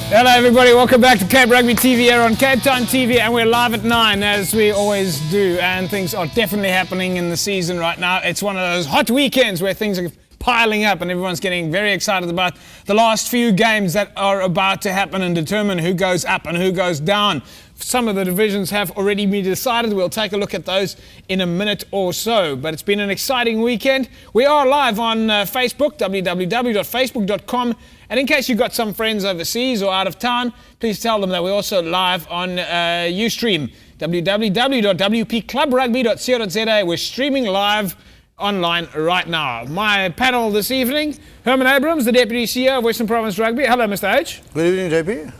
Hello everybody, welcome back to Cape Rugby TV here on Cape Town TV, and we're live at 9 as we always do, and things are definitely happening in the season right now. It's one of those hot weekends where things are piling up and everyone's getting very excited about the last few games that are about to happen and determine who goes up and who goes down. Some of the divisions have already been decided. We'll take a look at those in a minute or so. But it's been an exciting weekend. We are live on Facebook, www.facebook.com. And in case you've got some friends overseas or out of town, please tell them that we're also live on Ustream, www.wpclubrugby.co.za. We're streaming live online right now. My panel this evening, Herman Abrams, the Deputy CEO of Western Province Rugby. Hello, Mr. H. Good evening, JP.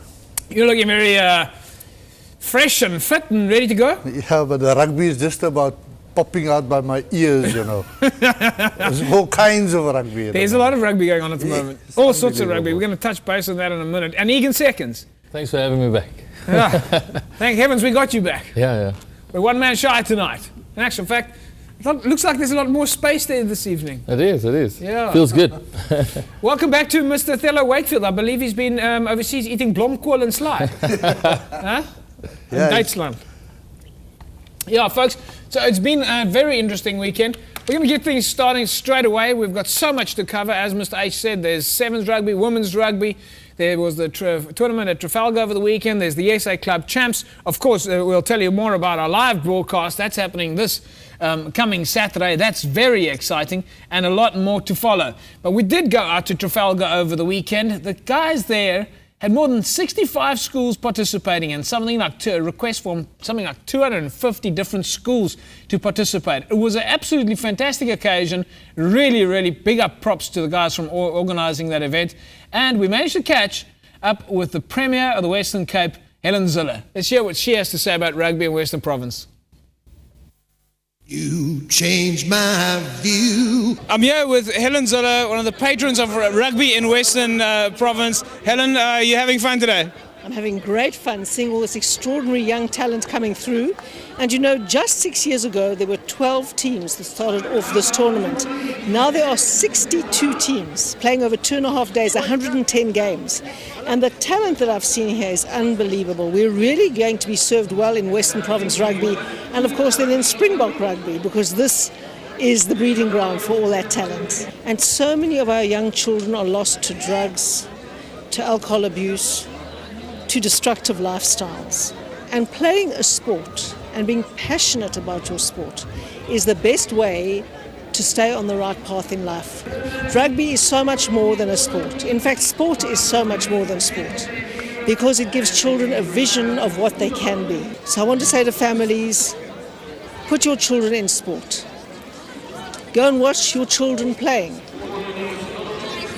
You're looking very fresh and fit and ready to go? Yeah, but the rugby is just about popping out by my ears, you know. There's all kinds of rugby. There's a lot of rugby going on at the moment. All sorts of rugby. We're going to touch base on that in a minute. And Egan Seconds. Thanks for having me back. Thank heavens we got you back. Yeah. We're one man shy tonight. In actual fact, it looks like there's a lot more space there this evening. It is. Yeah. Feels good. Welcome back to Mr. Thello Wakefield. I believe he's been overseas eating blomkool and slide. Huh? In Duitsland. Yeah, folks, so it's been a very interesting weekend. We're going to get things starting straight away. We've got so much to cover. As Mr. H said, there's sevens rugby, women's rugby. There was the tournament at Trafalgar over the weekend. There's the SA Club Champs. Of course, we'll tell you more about our live broadcast. That's happening this coming Saturday. That's very exciting, and a lot more to follow. But we did go out to Trafalgar over the weekend. The guys there had more than 65 schools participating, and something like a request from something like 250 different schools to participate. It was an absolutely fantastic occasion. Really big up props to the guys from organising that event. And we managed to catch up with the Premier of the Western Cape, Helen Ziller. Let's hear what she has to say about rugby in Western Province. You changed my view. I'm here with Helen Ziller, one of the patrons of rugby in Western Province. Helen, are you having fun today? I'm having great fun seeing all this extraordinary young talent coming through. And you know, just 6 years ago, there were 12 teams that started off this tournament. Now there are 62 teams playing over 2.5 days, 110 games. And the talent that I've seen here is unbelievable. We're really going to be served well in Western Province Rugby, and of course then in Springbok Rugby, because this is the breeding ground for all that talent. And so many of our young children are lost to drugs, to alcohol abuse, to destructive lifestyles. And playing a sport and being passionate about your sport is the best way to stay on the right path in life. Rugby is so much more than a sport. In fact, sport is so much more than sport, because it gives children a vision of what they can be. So I want to say to families, put your children in sport. Go and watch your children playing.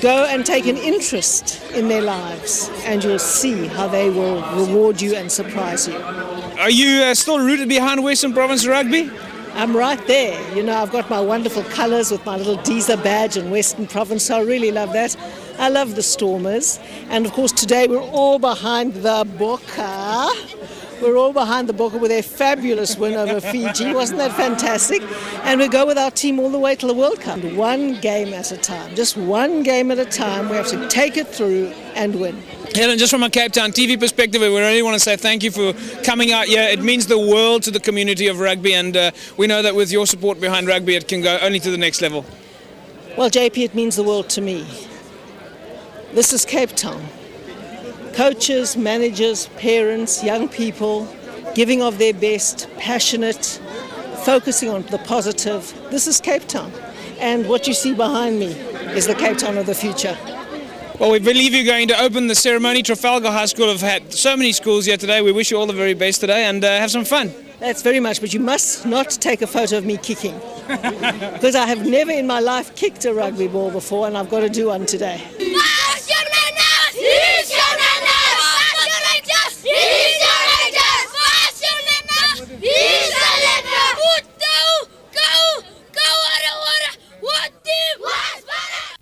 Go and take an interest in their lives, and you'll see how they will reward you and surprise you. Are you still rooted behind Western Province Rugby? I'm right there. You know, I've got my wonderful colours with my little Deezer badge in Western Province, so I really love that. I love the Stormers. And of course, today we're all behind the Bokke. We're all behind the Bokke with a fabulous win over Fiji. Wasn't that fantastic? And we go with our team all the way to the World Cup. One game at a time. Just one game at a time. We have to take it through and win. Helen, just from a Cape Town TV perspective, we really want to say thank you for coming out here. It means the world to the community of rugby, and we know that with your support behind rugby, it can go only to the next level. Well, JP, it means the world to me. This is Cape Town. Coaches, managers, parents, young people, giving of their best, passionate, focusing on the positive. This is Cape Town. And what you see behind me is the Cape Town of the future. Well, we believe you're going to open the ceremony. Trafalgar High School have had so many schools here today. We wish you all the very best today, and have some fun. That's very much, but you must not take a photo of me kicking. Because I have never in my life kicked a rugby ball before, and I've got to do one today.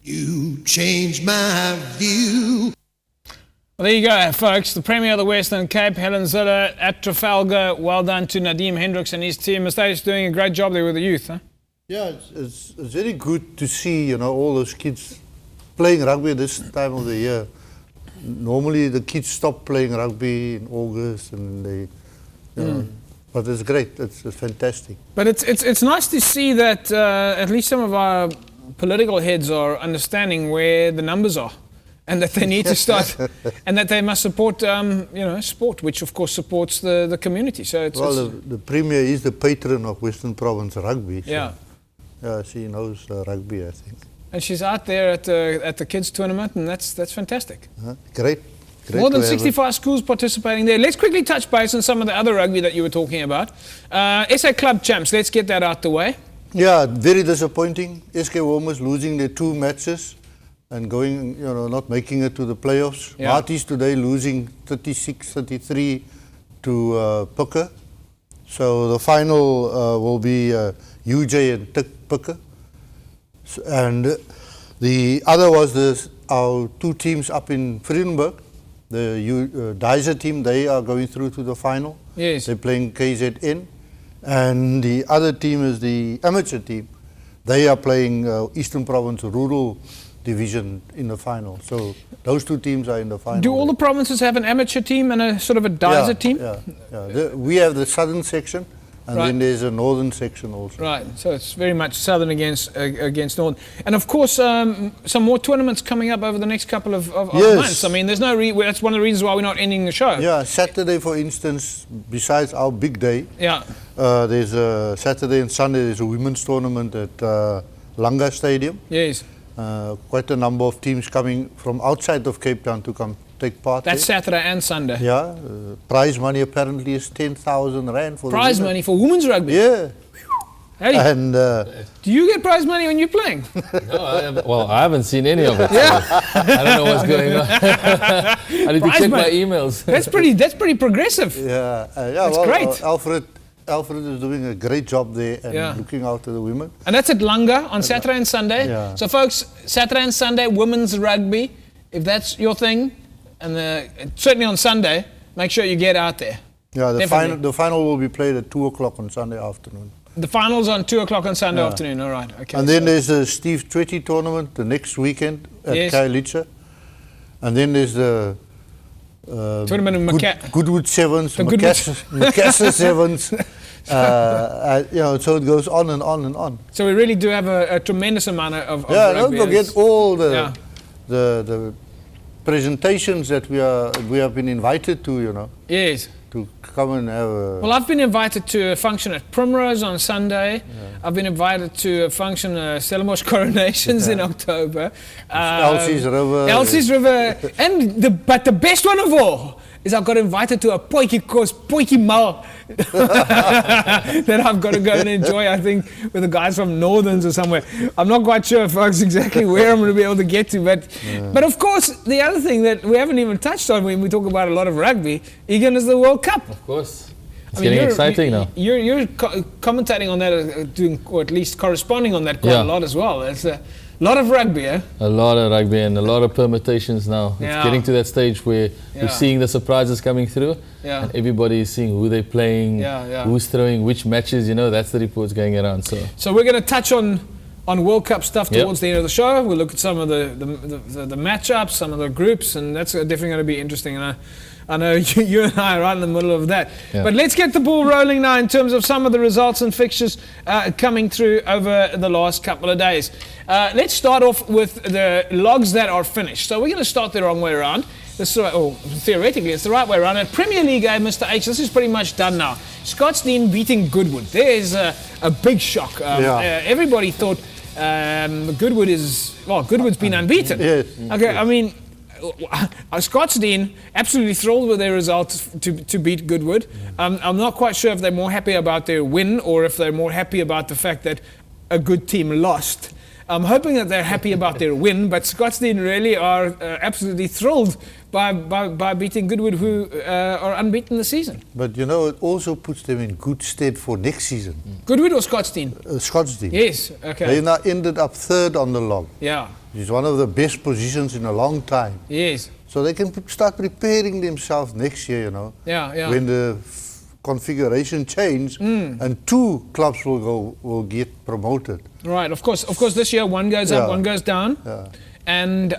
You changed my view. Well, there you go, folks. The Premier of the Western Cape, Helen Ziller at Trafalgar. Well done to Nadeem Hendricks and his team. Mr. H doing a great job there with the youth, huh? Yeah, it's very good to see, you know, all those kids playing rugby this time of the year. normally the kids stop playing rugby in August, and they, you know, but it's great. It's fantastic. But it's nice to see that at least some of our political heads are understanding where the numbers are, and that they need to start, and that they must support, sport, which of course supports the community. So it's the Premier is the patron of Western Province rugby. So, yeah. She knows rugby, I think. And she's out there at the kids tournament, and that's fantastic. Great. More than 65 schools participating there. Let's quickly touch base on some of the other rugby that you were talking about. SA Club Champs, let's get that out the way. Yeah, very disappointing. SK Warmers losing their 2 matches and going, not making it to the playoffs. Yeah. Marties today losing 36-33 to Pucker. So the final will be UJ and Pucker. And the other was our 2 teams up in Vredenburg. The Dyser team, they are going through to the final. Yes. They're playing KZN. And the other team is the amateur team. They are playing Eastern Province Rural Division in the final. So those 2 teams are in the final. Do all the provinces have an amateur team and a sort of a Dyser team? Yeah. We have the southern section, and then there's a northern section also. Right, so it's very much southern against northern. And of course, some more tournaments coming up over the next couple of months. I mean, there's no that's one of the reasons why we're not ending the show. Yeah, Saturday, for instance, besides our big day, there's a Saturday and Sunday, there's a women's tournament at Langa Stadium. Yes. Quite a number of teams coming from outside of Cape Town to come take part. That's Saturday and Sunday. Yeah. Prize money apparently is 10,000 rand for prize money for women's rugby. Yeah. Hey, and do you get prize money when you're playing? No, I haven't seen any of it. So I don't know what's going on. I need to check my emails. That's pretty progressive. Yeah. That's great. Alfred is doing a great job there and looking after the women. And that's at Langa on Saturday and Sunday. Yeah. So folks, Saturday and Sunday, women's rugby, if that's your thing, and certainly on Sunday, make sure you get out there. Yeah, the final will be played at 2 o'clock on Sunday afternoon. The final's on 2 o'clock on Sunday afternoon, all right. Okay. And then there's the Steve Twetty tournament the next weekend at Khayelitsha. And then there's the tournament in Goodwood Sevens, Macassar Sevens. So it goes on and on and on. So we really do have a tremendous amount of rugby. Don't forget all the presentations that we have been invited to, Yes. To come and have a... Well, I've been invited to a function at Primrose on Sunday. Yeah. I've been invited to a function, Stellenbosch Coronations in October. Elsie's River. Elsie's River. But the best one of all is I got invited to a potjie mal that I've got to go and enjoy, I think, with the guys from Northerns or somewhere. I'm not quite sure, folks, exactly where I'm going to be able to get to. But of course, the other thing that we haven't even touched on when we talk about a lot of rugby, Egan, is the World Cup. Of course. It's getting exciting now. You're commentating on that, doing, or at least corresponding on that quite a lot as well. It's a lot of rugby, eh? A lot of rugby and a lot of permutations now. It's getting to that stage where we're seeing the surprises coming through. Yeah. And everybody is seeing who they're playing, who's throwing which matches, that's the reports going around. So we're going to touch on World Cup stuff towards the end of the show. We'll look at some of the matchups, some of the groups, and that's definitely going to be interesting. And I know you and I are right in the middle of that. Yeah. But let's get the ball rolling now in terms of some of the results and fixtures coming through over the last couple of days. Let's start off with the logs that are finished. So we're going to start the wrong way around. Theoretically, it's the right way around. At Premier League, Mr. H, this is pretty much done now. Scottsdene beating Goodwood. There is a big shock. Everybody thought Goodwood's been unbeaten. Yes. Okay, I mean, Scottsdene absolutely thrilled with their results to beat Goodwood. I'm not quite sure if they're more happy about their win or if they're more happy about the fact that a good team lost. I'm hoping that they're happy about their win, but Scottsdene really are absolutely thrilled by beating Goodwood, who are unbeaten this season. But it also puts them in good stead for next season. Goodwood or Scottsdene? Scottsdene. Yes, okay. They now ended up 3rd on the log. Yeah. It's one of the best positions in a long time. Yes. So they can start preparing themselves next year, Yeah. When the configuration change and 2 clubs will get promoted. Right, of course this year one goes up, one goes down. Yeah. and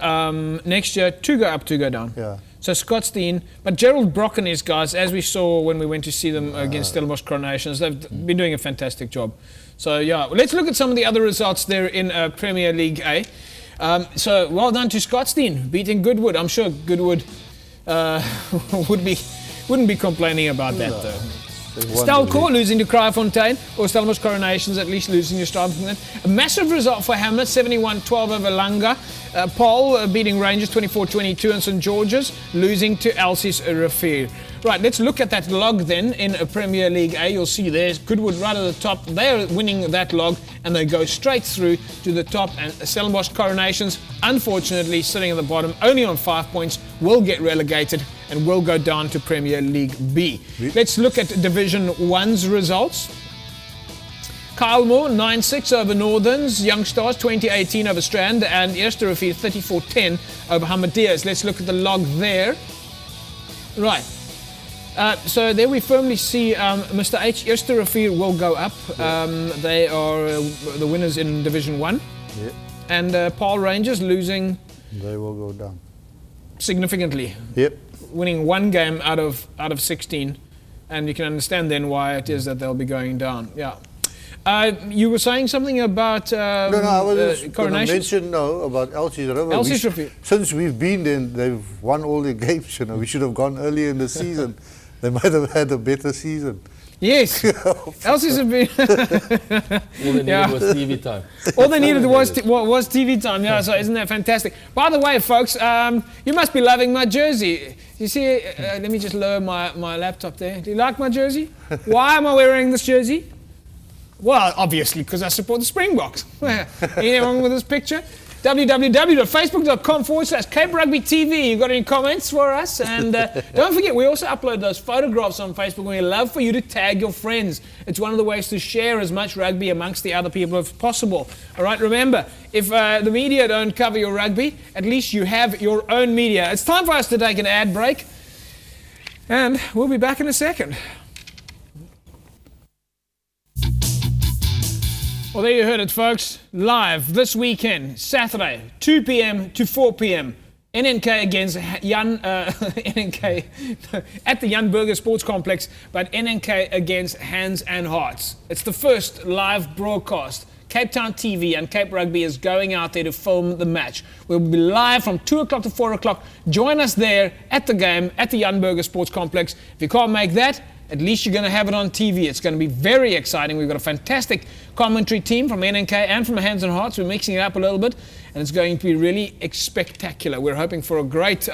next year 2 go up, 2 go down. Yeah. So Scottsdene, but Gerald Brock and his guys, as we saw when we went to see them against Stellenbosch Coronations, they've been doing a fantastic job. So yeah, let's look at some of the other results there in Premier League A. So well done to Scottsdene, beating Goodwood. I'm sure Goodwood wouldn't be complaining about that though. Stelkor losing to Kraaifontein, or Stellenbosch Coronations at least losing to Strandfontein. A massive result for Hamlet, 71-12 over Langa. Paul beating Rangers 24-22, and St George's losing to Elsie's Rivier. Right, let's look at that log then in Premier League A. You'll see there's Goodwood right at the top. They're winning that log and they go straight through to the top. And Stellenbosch Coronations, unfortunately, sitting at the bottom, only on 5 points, will get relegated and will go down to Premier League B. Let's look at Division 1's results. Kylemore 9-6 over Northerns, Young Stars 2018 over Strand, and Eerste-Rivier 34-10 over Hamadias. Let's look at the log there. Right. So there we firmly see Mr. H. Eerste-Rivier will go up. They are the winners in Division 1. Yep. And Paul Rangers losing... They will go down. Significantly. Yep. Winning 1 game out of 16. And you can understand then why it is that they'll be going down. Yeah. You were saying something about I was just going to mention about Elsie's River. Elsie's River. Since we've been there, they've won all the games. We should have gone earlier in the season. They might have had a better season. Yes. Elsie's have been... All they needed was TV time. All they needed was TV time. Yeah, so isn't that fantastic? By the way, folks, you must be loving my jersey. You see, let me just lower my laptop there. Do you like my jersey? Why am I wearing this jersey? Well, obviously, because I support the Springboks. Anything wrong with this picture? www.facebook.com/Cape Rugby TV. You got any comments for us? And don't forget, we also upload those photographs on Facebook. We love for you to tag your friends. It's one of the ways to share as much rugby amongst the other people as possible. All right, remember, if the media don't cover your rugby, at least you have your own media. It's time for us to take an ad break. And we'll be back in a second. Well, there you heard it, folks. Live this weekend, Saturday, 2 p.m. to 4 p.m. NNK against NNK at the Jan Burger Sports Complex, but NNK against Hands and Hearts. It's the first live broadcast. Cape Town TV and Cape Rugby is going out there to film the match. We'll be live from 2 o'clock to 4 o'clock. Join us there at the game at the Jan Burger Sports Complex. If you can't make that, at least you're going to have it on TV. It's going to be very exciting. We've got a fantastic commentary team from NNK and from Hands and Hearts. We're mixing it up a little bit, and it's going to be really spectacular. We're hoping for a great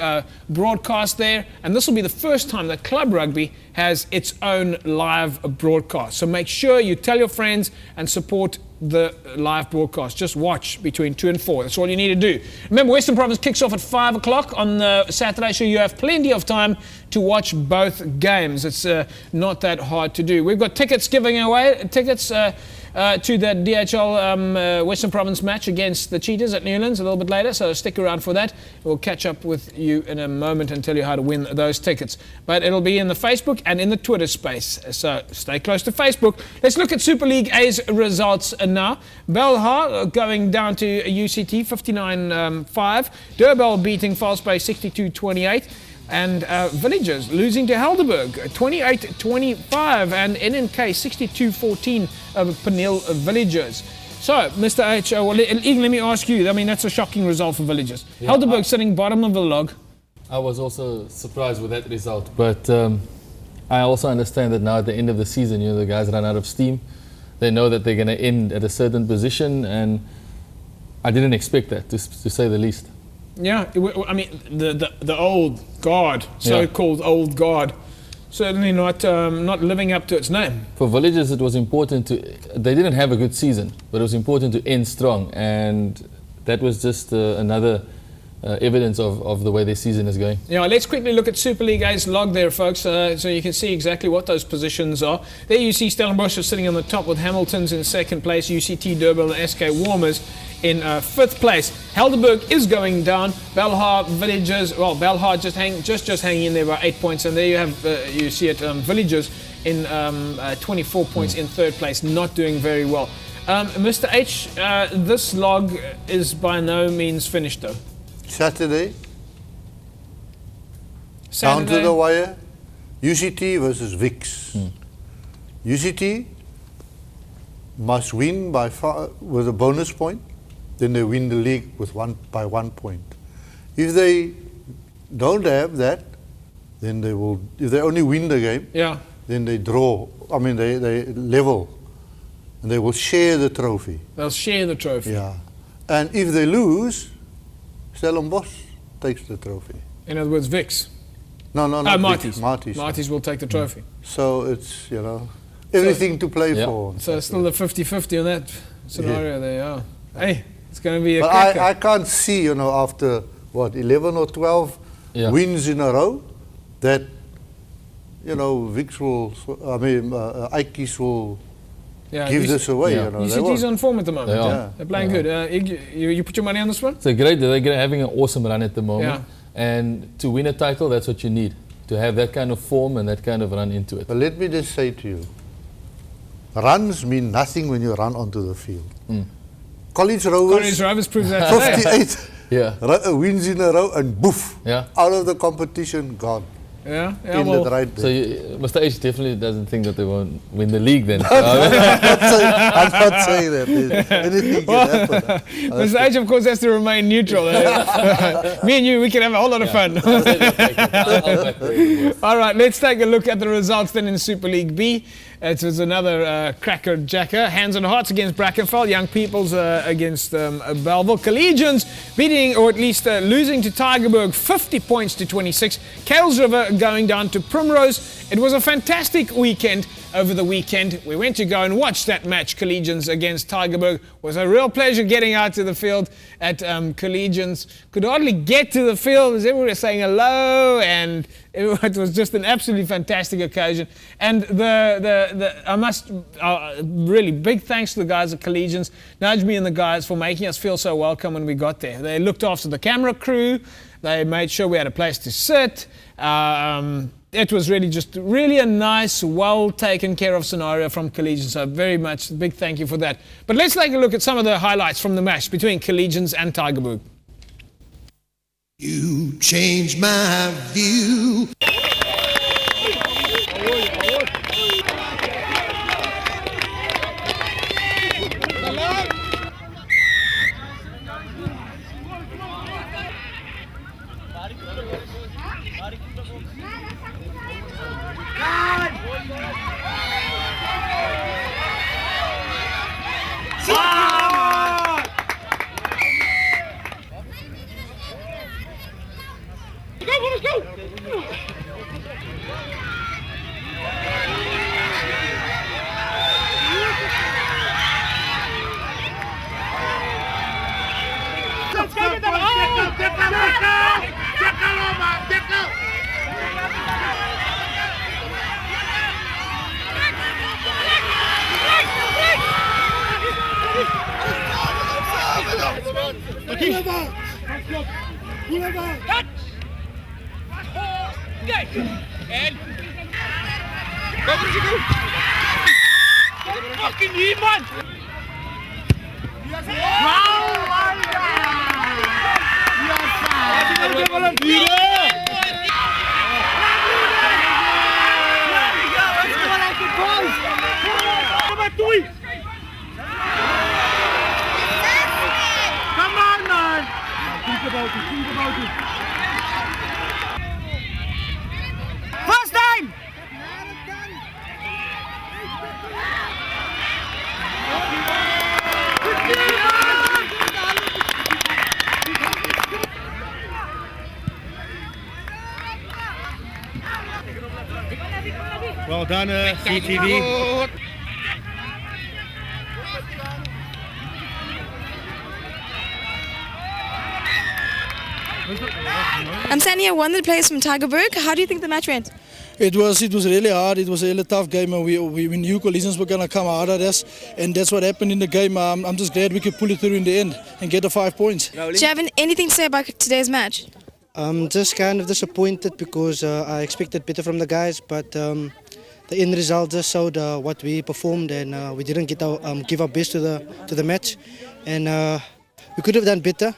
broadcast there, and this will be the first time that Club Rugby has its own live broadcast. So make sure you tell your friends and support the live broadcast. Just watch between 2 and 4. That's all you need to do. Remember, Western Province kicks off at 5 o'clock on Saturday, so you have plenty of time to watch both games. It's not that hard to do. We've got tickets giving away, tickets to the DHL Western Province match against the Cheetahs at Newlands a little bit later, so stick around for that. We'll catch up with you in a moment and tell you how to win those tickets. But it'll be in the Facebook and in the Twitter space, so stay close to Facebook. Let's look at Super League A's results now. Belhar going down to UCT 59-5. Durbel beating False Bay 62-28. And Villagers losing to Helderberg 28-25, and NNK 62-14 over Peniel Villagers. So, Mr. H, even let me ask you, I mean, that's a shocking result for Villagers. Yeah, Helderberg sitting bottom of the log. I was also surprised with that result, but I also understand that now at the end of the season, the guys run out of steam. They know that they're going to end at a certain position, and I didn't expect that, to say the least. Yeah, I mean, the old guard, so-called old guard, certainly not living up to its name. For Villagers, it was important they didn't have a good season, but it was important to end strong, and that was just another evidence of the way their season is going. Yeah, let's quickly look at Super League A's log there, folks, so you can see exactly what those positions are. There you see Stellenbosch is sitting on the top with Hamilton's in second place, UCT, Durbel and SK Warmers in fifth place. Helderberg is going down. Belhar, Villagers, well, Belhar just hanging in there by 8 points, and there you have you see it, Villagers in 24 points in third place, not doing very well. Mr. H, this log is by no means finished though. Saturday, down to the wire, UCT versus Vix. UCT must win by with a bonus point, then they win the league with by 1 point. If they don't have that, then they will, if they only win the game, then they draw, I mean they level, and they will share the trophy. They'll share the trophy. Yeah. And if they lose, Stellenbosch takes the trophy. In other words, Vix. No, Marties. Marties will take the trophy. So it's, you know, everything to play for. So it's still a 50-50 on that scenario there, yeah. Hey, it's going to be a But cracker. I can't see, you know, after, what, 11 or 12 wins in a row, that, you know, Vix will, I mean, Aikis will give this away. You know, UCT's on form at the moment. They They're playing good. You put your money on this one? So great, they're having an awesome run at the moment. Yeah. And to win a title, that's what you need. To have that kind of form and that kind of run into it. But let me just say to you, runs mean nothing when you run onto the field. College Rovers proves that 58 wins in a row and boof, out of the competition, gone. Yeah, well, right there. So Mr. H definitely doesn't think that they won't win the league then. I'm not saying that. Anything can happen. Mr. H, of course, has to remain neutral. Me and you, we can have a whole lot of fun. All right, let's take a look at the results then in Super League B. It was another cracker jacker. Hands on hearts against Brackenfell. Young Peoples against Belleville. Collegians beating, or at least losing to Tygerberg 50 points to 26. Kales River going down to Primrose. It was a fantastic weekend over the weekend. We went to go and watch that match, Collegians against Tygerberg. It was a real pleasure getting out to the field at Collegians. Could hardly get to the field as everyone was saying hello, and it was just an absolutely fantastic occasion. And I must really big thanks to the guys at Collegians, Najmi and the guys, for making us feel so welcome when we got there. They looked after the camera crew. They made sure we had a place to sit. It was really just really a nice, well taken care of scenario from Collegians. So very much big thank you for that. But let's take a look at some of the highlights from the match between Collegians and Tygerberg. You changed my view. First time! Well done, CTV. I'm standing here, one of the players from Tygerberg. How do you think the match went? It was really hard. It was a really tough game, and we knew Collegians were going to come hard at us, and that's what happened in the game. I'm just glad we could pull it through in the end and get the 5 points. Do you have anything to say about today's match? I'm just kind of disappointed because I expected better from the guys, but the end result just showed what we performed, and we didn't give our best to the match, and we could have done better.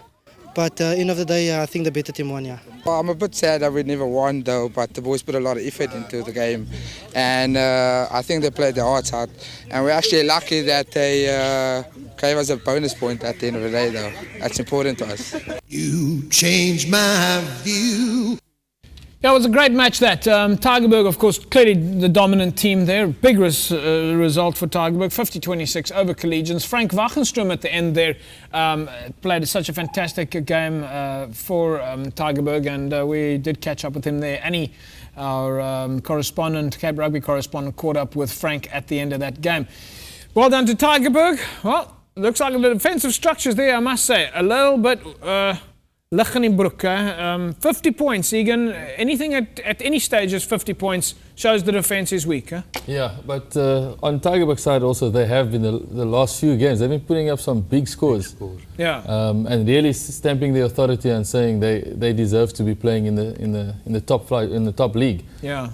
But end of the day, I think the better team won. Yeah. Well, I'm a bit sad that we never won though, but the boys put a lot of effort into the game, and I think they played their hearts out. And we're actually lucky that they gave us a bonus point at the end of the day though. That's important to us. You changed my view. Yeah, it was a great match that. Tygerberg, of course, clearly the dominant team there. Big result for Tygerberg, 50-26 over Collegians. Frank Wachenstrom at the end there played such a fantastic game for Tygerberg, and we did catch up with him there. Annie, our correspondent, Cape Rugby correspondent, caught up with Frank at the end of that game. Well done to Tygerberg. Well, looks like the defensive structures there, I must say, a little bit... lig in die broek, 50 points, Egan. Anything at any stage is 50 points shows the defense is weak. Huh? Yeah, but on Tygerberg's side also, they have been the last few games, they've been putting up some big scores. Yeah. And really stamping the authority and saying they deserve to be playing in the top flight, in the top league. Yeah.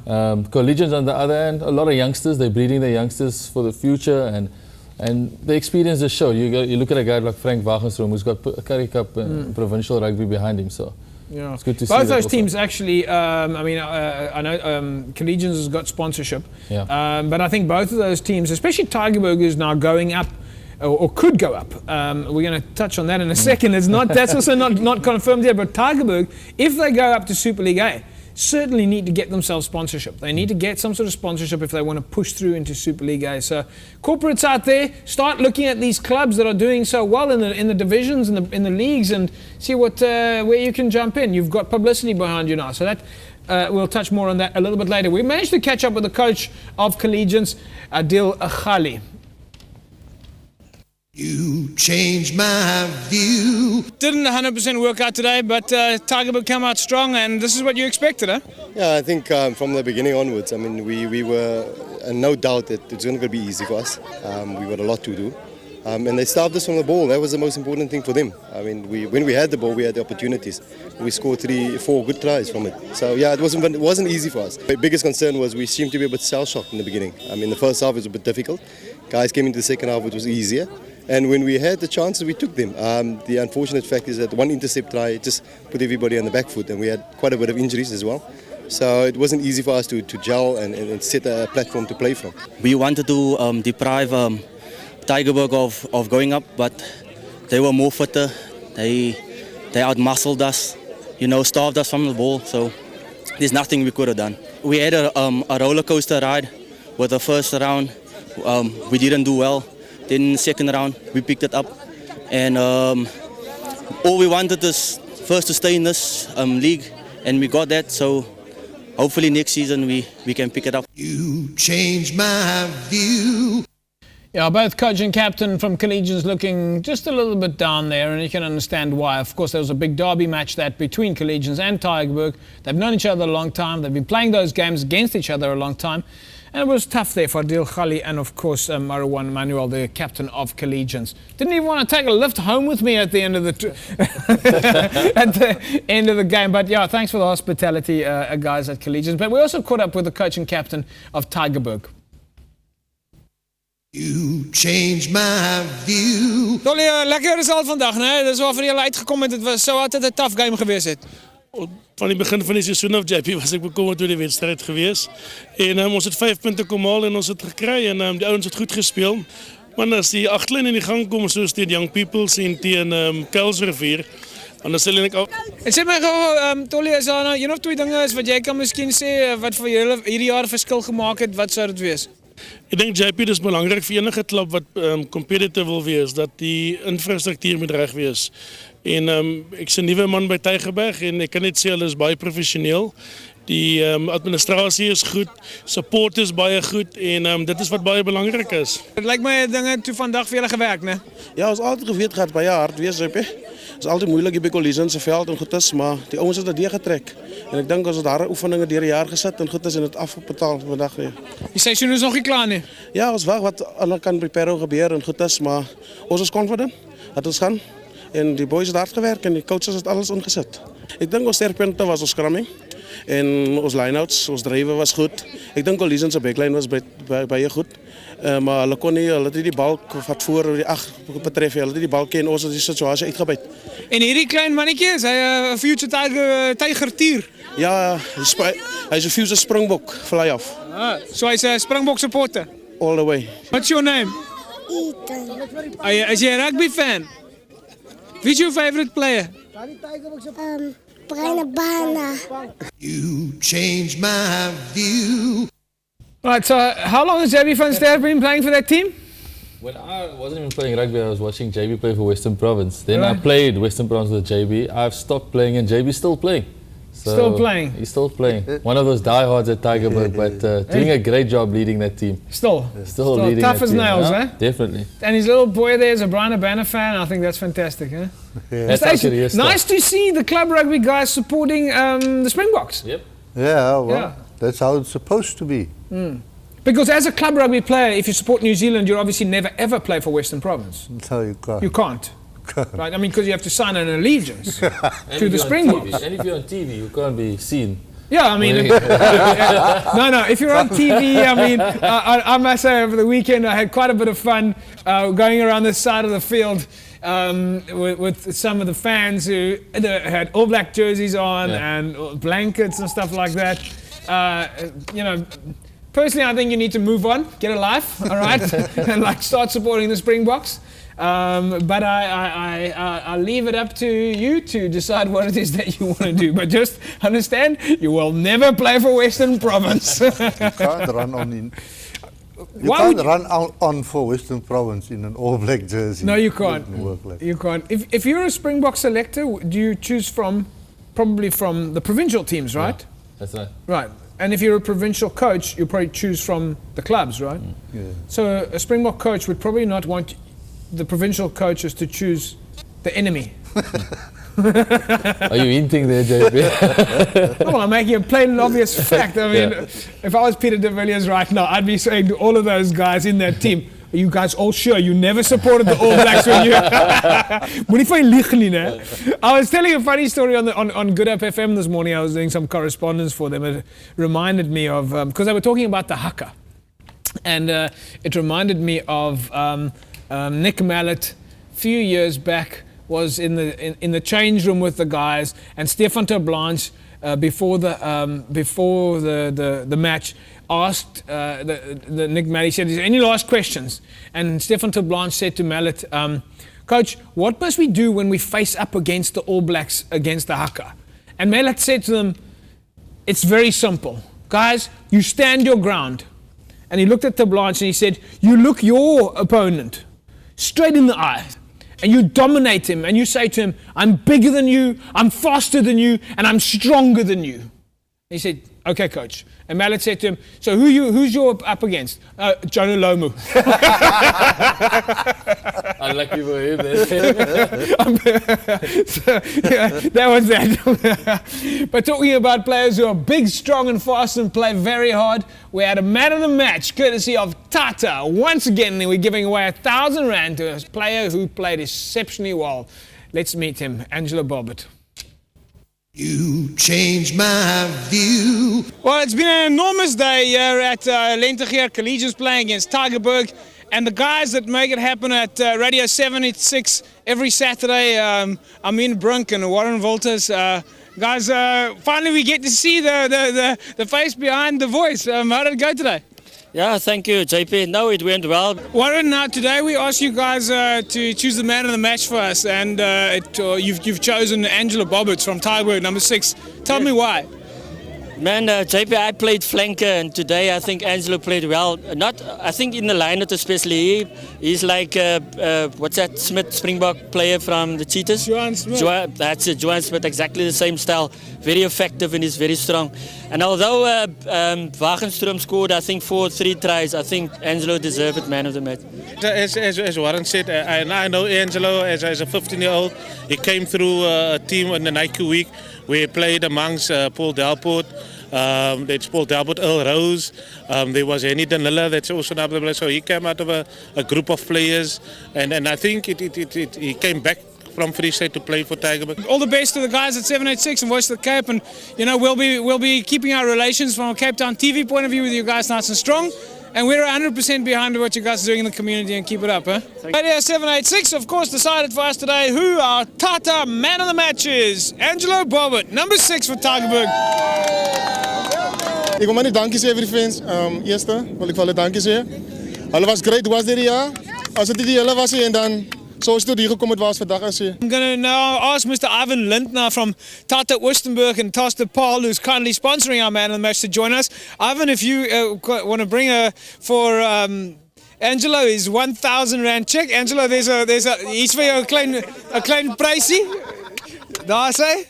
Collegians on the other end, a lot of youngsters, they're breeding their youngsters for the future, and the experience just show. You look at a guy like Frank Wachenstrom, who's got a Currie Cup provincial rugby behind him, so yeah. It's good to see both those also. Teams actually, I know Collegians has got sponsorship, yeah. But I think both of those teams, especially Tygerberg, is now going up, or could go up. We're going to touch on that in a second. That's also not confirmed yet, but Tygerberg, if they go up to Super League A, certainly need to get themselves sponsorship. They need to get some sort of sponsorship if they want to push through into Super League A. So corporates out there, start looking at these clubs that are doing so well in the divisions, in the leagues, and see where you can jump in. You've got publicity behind you now. So that we'll touch more on that a little bit later. We managed to catch up with the coach of Collegians, Adil Akhali. You changed my view. Didn't 100% work out today, but Tygerberg came out strong, and this is what you expected, huh? Yeah, I think from the beginning onwards, I mean, we were no doubt that it's going to be easy for us. We got a lot to do. And they starved us from the ball. That was the most important thing for them. I mean, when we had the ball, we had the opportunities. We scored 3-4 good tries from it. So yeah, it wasn't easy for us. The biggest concern was we seemed to be a bit shell-shocked in the beginning. I mean, the first half was a bit difficult. Guys came into the second half, it was easier. And when we had the chances, we took them. The unfortunate fact is that one intercept try just put everybody on the back foot, and we had quite a bit of injuries as well. So it wasn't easy for us to gel and set a platform to play from. We wanted to deprive Tygerberg of going up, but they were more fitter. They outmuscled us, starved us from the ball. So there's nothing we could have done. We had a roller coaster ride with the first round. We didn't do well. Then second round, we picked it up, and all we wanted is first to stay in this league, and we got that. So hopefully next season we can pick it up. You changed my view. Yeah, both coach and captain from Collegians looking just a little bit down there, and you can understand why. Of course, there was a big derby match that between Collegians and Tygerberg. They've known each other a long time. They've been playing those games against each other a long time. And it was tough there for Adil Akhali and, of course, Marwan Manuel, the captain of Collegians. Didn't even want to take a lift home with me at the end of the game. But, yeah, thanks for the hospitality, guys at Collegians. But we also caught up with the coach and captain of Tygerberg. You changed my view. Dolly, lekker result vandag, né? Dis waarvoor jy uitgekom het. Dit was so altyd 'n tough game geweest het. Van die begin van die seisoen af, JP, was ek bekommerd oor die wedstryd geweest. En ons het 5 punte kom haal en ons het gekry en die ouens het goed gespeel. Maar as die agterlyn in die gang kom soos teen Young People en teen Kuilsrivier, dan sal ek al. En sê my gou, Dolly, is daar nou een of twee dinge is wat jy kan miskien sê wat vir julle hierdie jaar verskil gemaak het? Wat sou dit wees? Ek dink JP, dis belangrik vir enige klub wat competitive wil wees, dat die infrastruktuur moet reg wees. En ek is 'n nuwe man by Tygerberg en ek kan net sê hulle is baie professioneel. Die administrasie is goed, support is baie goed en dit is wat baie belangrik is. Dit lyk my dinge toe vandag vir julle gewerk, né? Ja, ons altyd geweet gaat baie hard wees, JP. Het is altyd moeilik hier by Collegians se veld en goed is, maar die ouens het dit deurgetrek. En ek dink ons het harde oefeninge deur die jaar gesit en goed is en dit afbetaal vandag weer. Die seisoen is nog nie klaar nie. Ja, ons wag wat ander kan prepare gebeur en goed is, maar ons is confident dat ons gaan. En die boys het hard gewerk en die coaches het alles ingesit. Ek dink ons sterkpunte was ons scrumming En ons line-outs, ons drywe was goed. Ek dink Collision se backline was baie goed. Maar hulle het nie die bal wat voor die 8 betref, hulle het nie die bal ken, ons het die situasie uitgebyt. En hierdie klein mannetjie, is hy 'n future tiger tier? Ja, hy's 'n future Springbok, fly off. So hy's 'n Springbok supporter? All the way. What's your name? Ethan. Is jy 'n rugby fan? Who's your favorite player? Brian Bana. You changed my view. Right, so how long has JB van Ster been playing for that team? When I wasn't even playing rugby, I was watching JB play for Western Province. Then Right. I played Western Province with JB. I've stopped playing and JB's still playing. So Still playing? He's still playing. One of those diehards at Tigerberg, but doing a great job leading that team. Still leading tough that as team. nails, Yeah, eh? Definitely. And his little boy there is a Brian Banner fan. I think that's fantastic, eh? That's Station, actually his nice stuff. to see the club rugby guys supporting the Springboks. Yep. Yeah, well, Yeah. that's how it's supposed to be. Because as a club rugby player, if you support New Zealand, you'll obviously never ever play for Western Province. So you can't. You can't. Right? I mean, because you have to sign an allegiance And to if the you're on Springboks. TV, and if you're on TV, you can't be seen. Yeah, I mean, no. If you're on TV, I mean, I must say, over the weekend I had quite a bit of fun going around this side of the field with some of the fans who had All Black jerseys on and blankets and stuff like that. You know, personally, I think you need to move on, get a life, all right, and like start supporting the Springboks. But I'll leave it up to you to decide what it is that you want to do. But just understand, you will never play for Western Province. You can't run on in. You Why can't would- run on for Western Province in an all black jersey. No, you can't. Doesn't work like You can't. If you're a Springbok selector, do you choose probably from the provincial teams, right? That's right. Right. And if you're a provincial coach, you probably choose from the clubs, right? Yeah. So a Springbok coach would probably not want the provincial coaches to choose the enemy. Are you hinting there, JB? Well, I'm making a plain and obvious fact. I mean, if I was Peter de Villiers right now, I'd be saying to all of those guys in that team, are you guys all sure you never supported the All Blacks when you... Moenie vir my lieg nie, né? I was telling a funny story on Good Up FM this morning. I was doing some correspondence for them. It reminded me of... Because they were talking about the haka. And it reminded me of Nick Mallet a few years back was in the change room with the guys, and Stefan ter Blanche before the match asked the Nick Mallet, he said, "Is there any last questions?" And Stefan ter Blanche said to Mallet, "Coach, what must we do when we face up against the All Blacks against the haka?" And Mallet said to them, "It's very simple, guys. You stand your ground." And he looked at ter Blanche and he said, "You look your opponent straight in the eye, and you dominate him, and you say to him, 'I'm bigger than you, I'm faster than you, and I'm stronger than you.'" He said, "Okay, coach." And Mallet said to him, "So who's you up against?" "Jonah Lomu." Unlucky for him. So, yeah, that was that. But talking about players who are big, strong, and fast and play very hard, we had a man of the match, courtesy of Tata. Once again, we're giving away R1,000 to a player who played exceptionally well. Let's meet him, Angela Bobbert. You changed my view. Well, it's been an enormous day here at Lentegeer. Collegians playing against Tigerberg. And the guys that make it happen at Radio 76 every Saturday, Amin Brunk and Warren Volters. Guys, finally we get to see the face behind the voice. How did it go today? Yeah, thank you, JP. No, it went well. Warren, today we asked you guys to choose the man of the match for us, and you've chosen Angela Bobbert from Tigerberg, number 6. Tell me why. Man, JP, I played flanker, and today I think Angelo played well. I think in the lineup especially, he's like, what's that, Smith, Springbok player from the Cheetahs? Johan Smith. That's it, Johan Smith, exactly the same style. Very effective and he's very strong. And although Wagenstrom scored, I think 3 tries, I think Angelo deserved it, man of the match. As Warren said, I know Angelo as a 15-year-old. He came through a team in the Nike week. We played amongst Paul Delport. There's Paul Delport, Earl Rose. There was Henny Danilla that's also another player. So he came out of a group of players, and I think he came back from Free State to play for Tygerberg. All the best to the guys at 786 and Voice of the Cape, and you know we'll be keeping our relations from a Cape Town TV point of view with you guys nice and strong, and we're 100% behind what you guys are doing in the community, and keep it up, huh? Radio 786, of course, decided for us today who our Tata man of the match is. Angelo Bobbert, number 6 for Tygerberg. Ik wil maar niet dankie zeggen voor de fans. Eerste wil ik voor alle dankie zeggen. Hulle was great, was dit jaar. Als het die hele was en dan zo is het hier gekomen was vandaag. I'm going to now ask Mr. Ivan Lindner from Tata Oostenburg and Toster Paul, who's kindly sponsoring our man of the match, to join us. Ivan, if you want to bring for Angelo his 1,000 rand check. Angelo, there's a iets vir jou 'n klein prysie. Daar sê?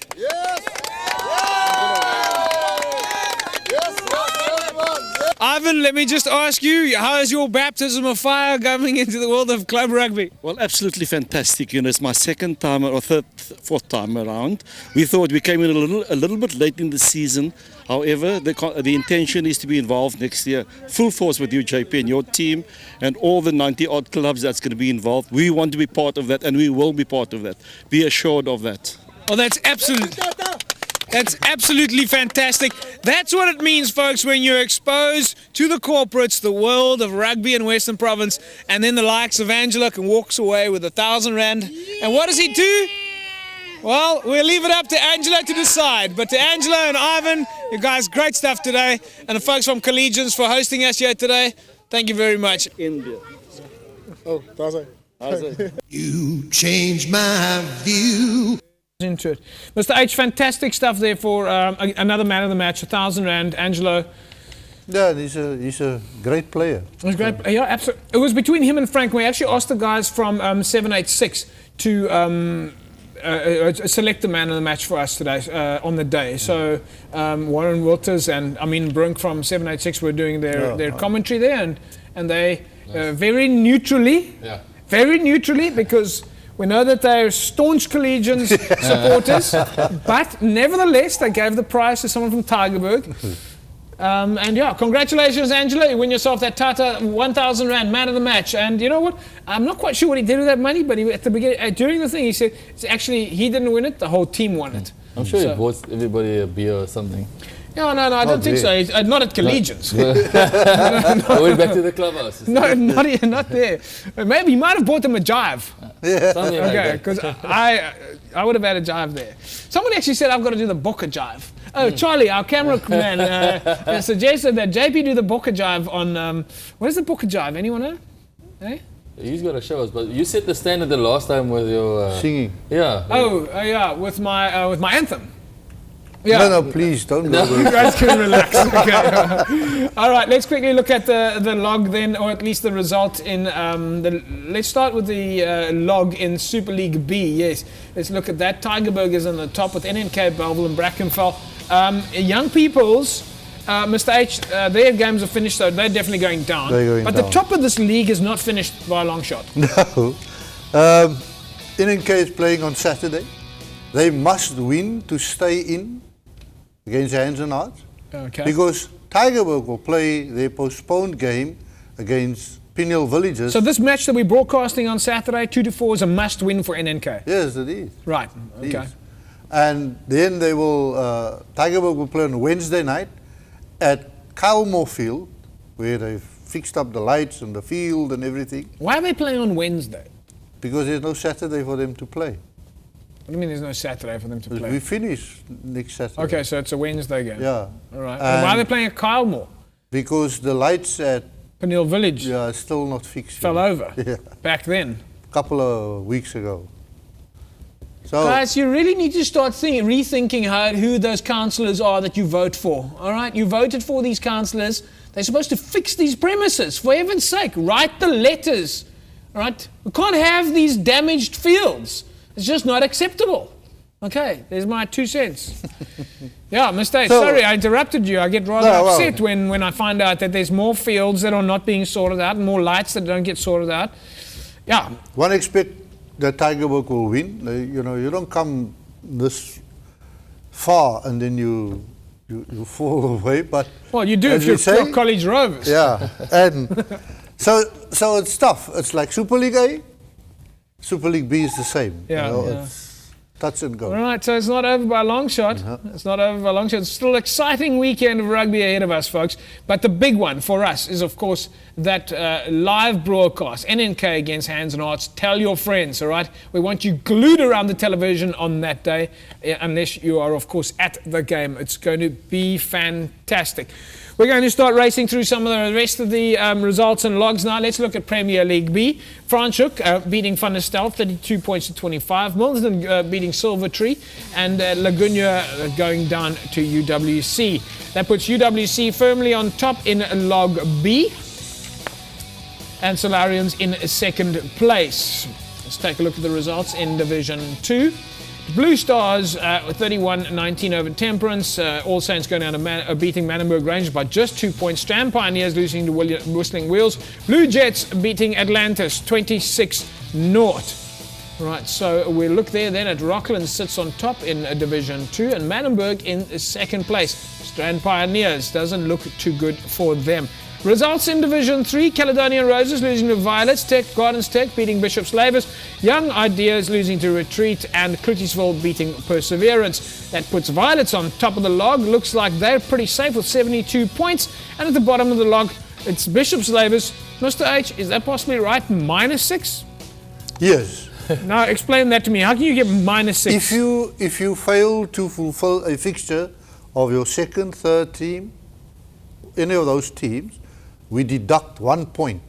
Ivan, let me just ask you, how is your baptism of fire going into the world of club rugby? Well, absolutely fantastic. You know, it's my second time or fourth time around. We thought we came in a little bit late in the season. However, the intention is to be involved next year, full force with you, JP, and your team, and all the 90-odd clubs that's going to be involved. We want to be part of that, and we will be part of that. Be assured of that. Oh, that's absolutely fantastic. That's what it means, folks, when you're exposed to the corporates, the world of rugby in Western Province, and then the likes of Angelo can walks away with 1,000 rand. And what does he do? Well, we'll leave it up to Angelo to decide. But to Angelo and Ivan, you guys, great stuff today. And the folks from Collegians for hosting us here today, thank you very much. India. Oh, that's it. You changed my view. Into it. Mr. H, fantastic stuff there for another man of the match, 1,000 rand. Angelo. Yeah, he's a great player. He's great. Yeah, absolutely. It was between him and Frank. We actually asked the guys from 786 to select the man of the match for us today on the day. So Warren Wilters and Brink from 786 were doing their commentary there, and they very neutrally, because we know that they're staunch Collegians supporters, but nevertheless they gave the prize to someone from Tygerberg. And yeah, congratulations, Angelo. You win yourself that Tata 1,000 rand man of the match. And you know what? I'm not quite sure what he did with that money, but at the beginning, during the thing, he said it's actually he didn't win it; the whole team won it. I'm sure he bought everybody a beer or something. No, I don't think so. Not at Collegians. I went back to the clubhouse. No, not there. Maybe he might have bought them a jive. Yeah. Something like Okay, that. because I would have had a jive there. Someone actually said I've got to do the Boca jive. Oh, Charlie, our cameraman, suggested that JP do the Boca jive on. What is the Boca jive? Anyone know? Eh? He's got to show us, but you set the standard the last time with your singing. Yeah. Yeah, with my anthem. Yeah. No, please don't. You guys can relax. Okay. All right, let's quickly look at the log then, or at least the result in let's start with the log in Super League B. Yes, let's look at that. Tygerberg is on the top with NNK, Bellville and Brackenfell. Young People's, Mr. H, their games are finished, so they're definitely going down. But the top of this league is not finished by a long shot. No. NNK is playing on Saturday. They must win to stay in against Hands and Hearts. Okay. Because Tygerberg will play their postponed game against Pineal Villages. So this match that we're broadcasting on Saturday, 2-4, is a must-win for NNK. Yes, it is. Right. It Okay. is. And then they will, Tygerberg will play on Wednesday night at Kylemore Field, where they've fixed up the lights and the field and everything. Why are they playing on Wednesday? Because there's no Saturday for them to play. What do you mean there's no Saturday for them to play? We finish next Saturday. Okay, so it's a Wednesday game. Yeah. All right. And why are they playing at Kylemore? Because the lights at Pineal Village are still not fixed. fell over Yeah. back then. A couple of weeks ago. So Guys, you really need to start rethinking who those councillors are that you vote for. All right, you voted for these councillors. They're supposed to fix these premises. For heaven's sake, write the letters. All right, we can't have these damaged fields. It's just not acceptable. Okay, there's my 2 cents. Yeah, mistake. Sorry, I interrupted you. I get rather upset when I find out that there's more fields that are not being sorted out and more lights that don't get sorted out. Yeah. one expect that Tygerberg will win. You don't come this far and then you fall away. But well, you do if you're College Rovers. Yeah, and so it's tough. It's like Super League A. Super League B is the same. Yeah, you know, yeah. It's touch and go. All right, so it's not over by a long shot. It's not over by a long shot. It's still an exciting weekend of rugby ahead of us, folks. But the big one for us is, of course, that live broadcast, NNK against Hands and Hearts. Tell your friends, all right? We want you glued around the television on that day, unless you are, of course, at the game. It's going to be fantastic. We're going to start racing through some of the rest of the results and logs now. Let's look at Premier League B. Franschhoek beating Van der Stel 32 points to 25. Milton beating Silvertree, and Laguna going down to UWC. That puts UWC firmly on top in Log B, and Solarians in second place. Let's take a look at the results in Division 2. Blue Stars 31-19 over Temperance. All Saints going down to beating Manenberg Rangers by just 2 points. Strand Pioneers losing to Whistling Wheels. Blue Jets beating Atlantis 26-0. Right, so we look there then at Rockland sits on top in Division 2 and Manenberg in second place. Strand Pioneers doesn't look too good for them. Results in Division 3, Caledonian Roses losing to Violets, Gardens Tech beating Bishop Slavers, Young Ideas losing to Retreat, and Crittiesville beating Perseverance. That puts Violets on top of the log. Looks like they're pretty safe with 72 points. And at the bottom of the log, it's Bishop Slavers. Mr. H, is that possibly right? -6? Yes. Now explain that to me. How can you get -6? If you fail to fulfill a fixture of your second, third team, any of those teams, we deduct 1 point.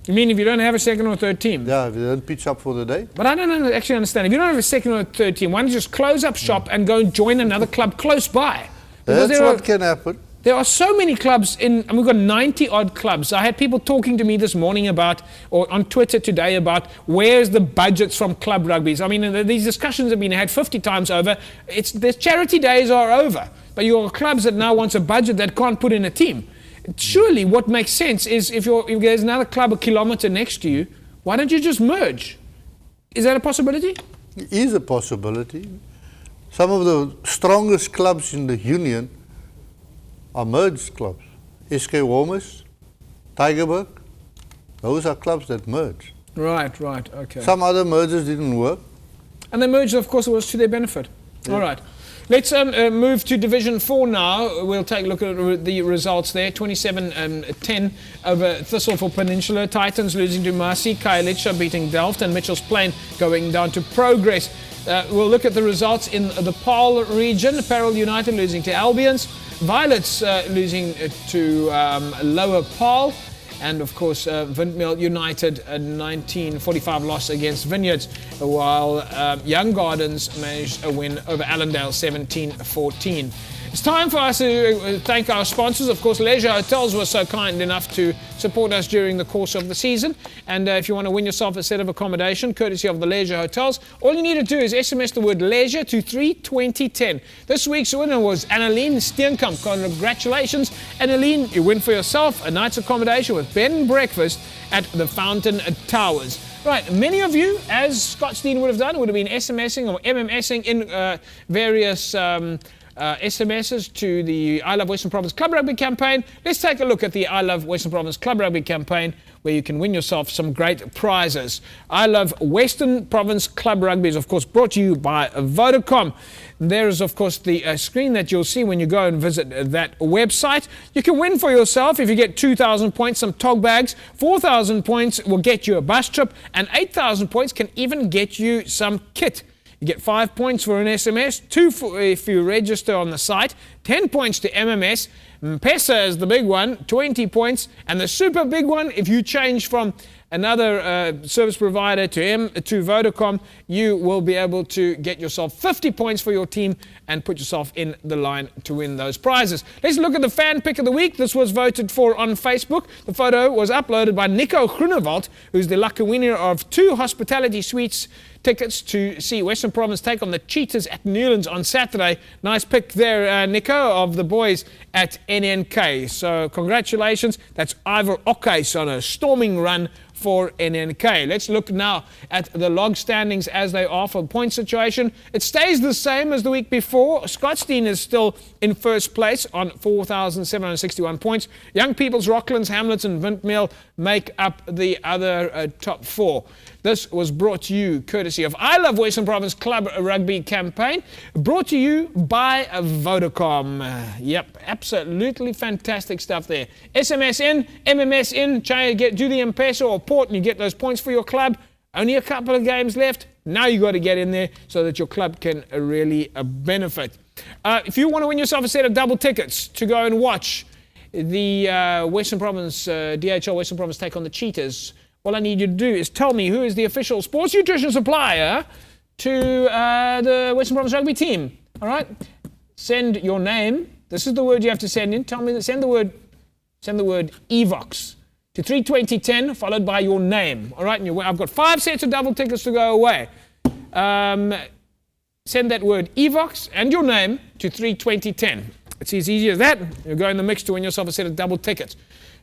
You mean if you don't have a second or third team? Yeah, if you don't pitch up for the day. But I don't actually understand. If you don't have a second or third team, why don't you just close up shop and go and join another club close by? Because That's what can happen. There are so many clubs and we've got 90 odd clubs. I had people talking to me this morning about, or on Twitter today, about where's the budgets from club rugbies. I mean, these discussions have been had 50 times over. The charity days are over. But your clubs that now wants a budget that can't put in a team. Surely what makes sense is if there's another club a kilometre next to you, why don't you just merge? Is that a possibility? It is a possibility. Some of the strongest clubs in the union are merged clubs. SK Warmers, Tygerberg, those are clubs that merge. Right, okay. Some other mergers didn't work. And the merger, of course, was to their benefit. Yeah. All right. Let's move to Division 4 now. We'll take a look at the results there. 27-10 over Thistle for Peninsula. Titans losing to Marcy. Khayelitsha beating Delft. And Mitchell's Plain going down to Progress. We'll look at the results in the Paarl region. Parel United losing to Albions. Violets losing to Lower Paarl. And of course, Windmill United, a 1945 loss against Vineyards, while Young Gardens managed a win over Allendale, 17-14. It's time for us to thank our sponsors. Of course, Leisure Hotels were so kind enough to support us during the course of the season. And if you want to win yourself a set of accommodation, courtesy of the Leisure Hotels, all you need to do is SMS the word leisure to 32010. This week's winner was Anneline Steenkamp. Congratulations, Anneline. You win for yourself a night's accommodation with bed and breakfast at the Fountain Towers. Right, many of you, as Scott Steen would have done, would have been SMSing or MMSing in various SMSs to the I Love Western Province Club Rugby campaign. Let's take a look at the I Love Western Province Club Rugby campaign, where you can win yourself some great prizes. I Love Western Province Club Rugby is, of course, brought to you by Vodacom. There is, of course, the screen that you'll see when you go and visit that website. You can win for yourself if you get 2,000 points, some tog bags. 4,000 points will get you a bus trip, and 8,000 points can even get you some kit. You get 5 points for an SMS, 2 if you register on the site, 10 points to MMS. M-Pesa is the big one, 20 points. And the super big one, if you change from another service provider to Vodacom, you will be able to get yourself 50 points for your team and put yourself in the line to win those prizes. Let's look at the fan pick of the week. This was voted for on Facebook. The photo was uploaded by Nico Groenewald, who's the lucky winner of 2 hospitality suites tickets to see Western Province take on the Cheetahs at Newlands on Saturday. Nice pick there, Nico, of the boys at NNK. So congratulations. That's Ivor Ockes on a storming run for NNK. Let's look now at the log standings as they are for the point situation. It stays the same as the week before. Scottsdene is still in first place on 4,761 points. Young People's, Rocklands, Hamlets and Windmill make up the other top four. This was brought to you courtesy of I Love Western Province Club Rugby campaign, brought to you by Vodacom. Yep, absolutely fantastic stuff there. SMS in, MMS in, do the M-Pesa or port and you get those points for your club. Only a couple of games left. Now you got to get in there so that your club can really benefit. If you want to win yourself a set of double tickets to go and watch the Western Province, DHL Western Province take on the Cheetahs, all I need you to do is tell me who is the official sports nutrition supplier to the Western Province rugby team. All right? Send your name. This is the word you have to send in. Tell me, send the word EVOX to 32010 followed by your name. All right? And I've got 5 sets of double tickets to go away. Send that word EVOX and your name to 32010. It's as easy as that. You go in the mix to win yourself a set of double tickets